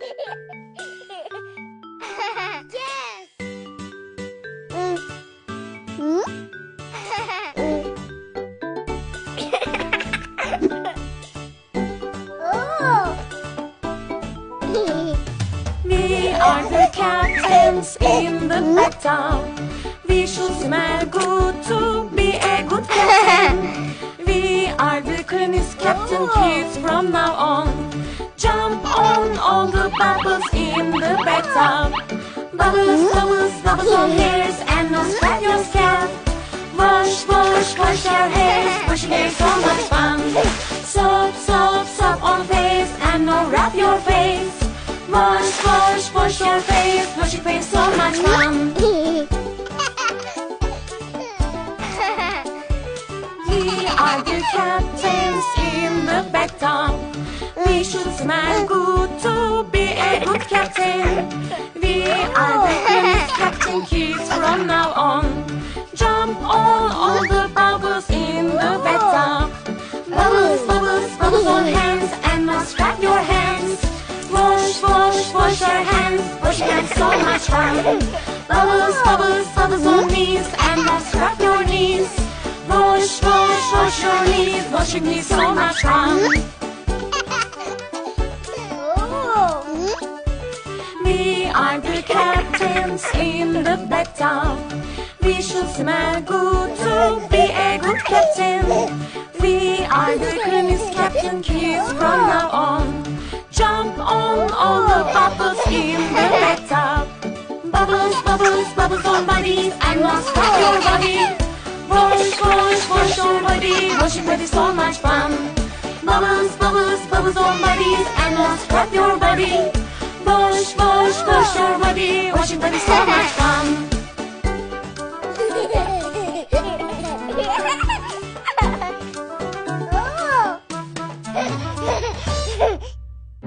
Yes! Oh! We are the captains in the battle. We should smell good to be a good captain. We are the cleanest captain kids from now on. Jump on all the bubbles in the bathtub. Bubbles, bubbles, bubbles on hairs and no scrap your scalp. Wash, wash, wash your hair. Washing hair is so much fun. Soap, soap, soap on face and no wrap your face. Wash, wash, wash your face. Washing face so much fun. We are the captains in the bathtub. We should smell good to be a good captain. We are the cleanest captain kids from now on. Jump all the bubbles in the bathtub. Bubbles, bubbles, bubbles on hands and now scrap your hands. Wash, wash, wash your hands. Washing hands so much fun. Bubbles, bubbles, bubbles on knees and now scrap your knees. Wash, wash, wash your knees. Washing is so much fun. We are the captains in the bathtub. We should smell good to be a good captain. We are the cleanest captain kids from now on. Jump on all the bubbles in the bathtub. Bubbles, bubbles, bubbles on bodies and now scrub your body. Wash, wash, wash your body. Washing body is so much fun. Bubbles, bubbles, bubbles on bodies and now scrub your body. Wash, wash, wash your body. Washing body is so much fun.